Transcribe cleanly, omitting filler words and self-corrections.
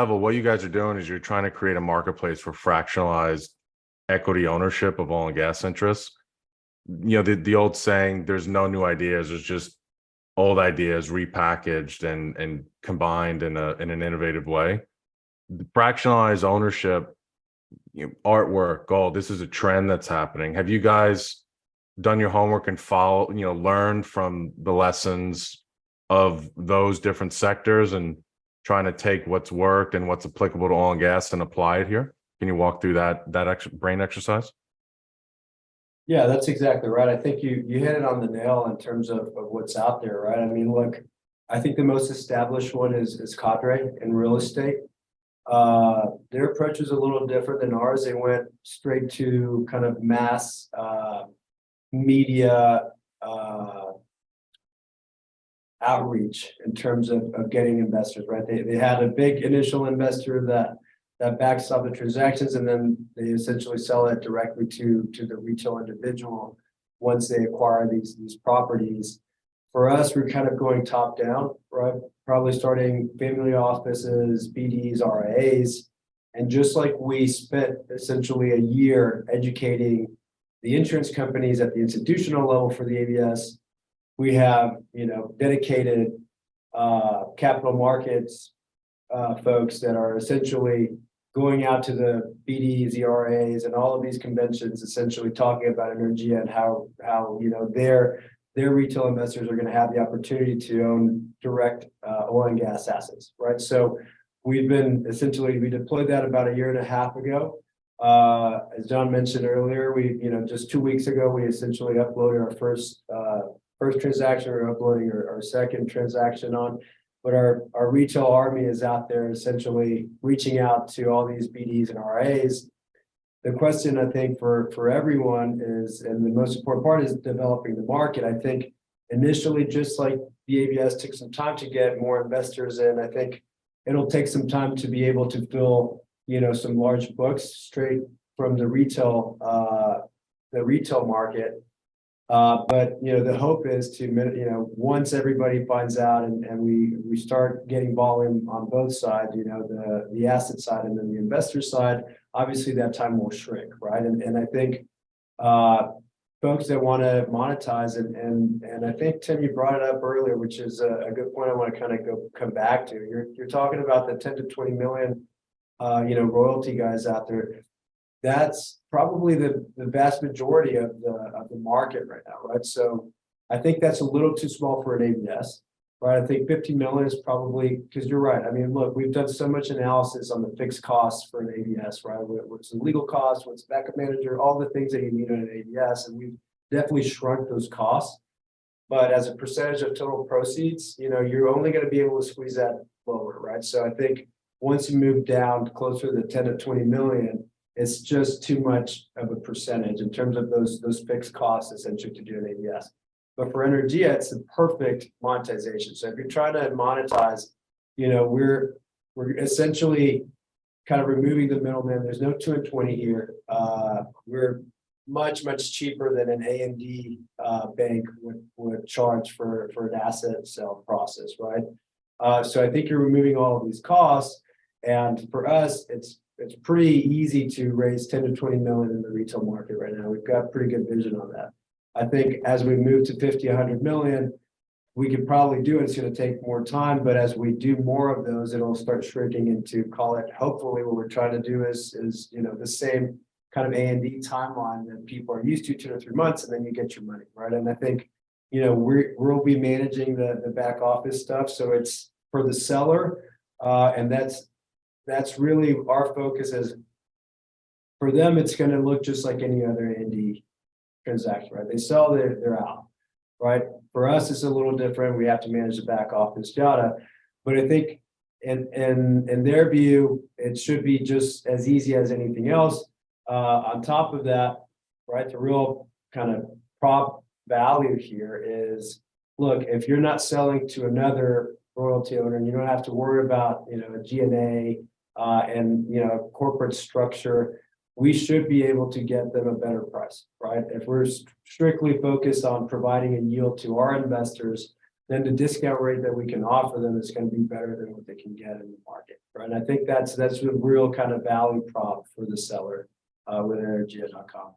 level, what you guys are doing is you're trying to create a marketplace for fractionalized equity ownership of oil and gas interests. The old saying, there's no new ideas, there's just old ideas repackaged and combined in an innovative way. The fractionalized ownership, artwork, gold, this is a trend that's happening. Have you guys done your homework and learned from the lessons of those different sectors and trying to take what's worked and what's applicable to oil and gas and apply it here? Can you walk through that brain exercise? Yeah, that's exactly right. I think you hit it on the nail in terms of what's out there, right? I mean, look, I think the most established one is Cadre in real estate. Their approach is a little different than ours. They went straight to kind of mass media outreach in terms of getting investors, right? They had a big initial investor that backs up the transactions, and then they essentially sell it directly to the retail individual once they acquire these properties. For us, we're kind of going top down, right? Probably starting family offices, BDs, RIAs. And just like we spent essentially a year educating the insurance companies at the institutional level for the ABS, we have, dedicated capital markets folks that are essentially going out to the BDs, the RIAs, and all of these conventions, essentially talking about Energia and how their retail investors are going to have the opportunity to own direct oil and gas assets, right? So we deployed that about a year and a half ago. As John mentioned earlier, just 2 weeks ago, we essentially uploaded our first transaction. We're uploading our second transaction on. But our retail army is out there essentially reaching out to all these BDs and RAs. The question, I think, for everyone is, and the most important part, is developing the market. I think initially, just like the ABS took some time to get more investors in, I think it'll take some time to be able to fill, some large books straight from the retail market. But the hope is to once everybody finds out and we start getting volume on both sides, the asset side and then the investor side, obviously that time will shrink, right? And I think folks that want to monetize and I think Tim, you brought it up earlier, which is a good point. I want to kind of come back to. You're talking about the 10 to 20 million royalty guys out there. That's probably the vast majority of the market right now, right? So I think that's a little too small for an ABS, right? I think 50 million is probably, because you're right. I mean, look, we've done so much analysis on the fixed costs for an ABS, right? What's the legal cost, what's backup manager, all the things that you need in an ABS, and we've definitely shrunk those costs. But as a percentage of total proceeds, you're only going to be able to squeeze that lower, right? So I think once you move down closer to the 10 to 20 million, it's just too much of a percentage in terms of those fixed costs essentially to do an ABS. But for Energia, it's the perfect monetization. So if you're trying to monetize, we're essentially kind of removing the middleman. There's no 2 and 20 here. We're much cheaper than an A&D bank would charge for an asset sale process, right? So I think you're removing all of these costs, and for us, it's pretty easy to raise 10 to 20 million in the retail market right now. We've got pretty good vision on that. I think as we move to 50, 100 million, we could probably do it. It's going to take more time, but as we do more of those, it'll start shrinking into, call it, hopefully what we're trying to do is the same kind of A&D timeline that people are used to, 2 to 3 months, and then you get your money, right? And I think, we'll be managing the back office stuff. So it's for the seller, and that's really our focus. Is for them, it's going to look just like any other A&D transaction, right? They sell, they're out, right? For us, it's a little different. We have to manage the back office data, but I think in their view, it should be just as easy as anything else. On top of that, right, the real kind of prop value here is, look, if you're not selling to another royalty owner, and you don't have to worry about a G&A and corporate structure, we should be able to get them a better price, right? If we're strictly focused on providing a yield to our investors, then the discount rate that we can offer them is going to be better than what they can get in the market, right? And I think that's the real kind of value prop for the seller with energia.com.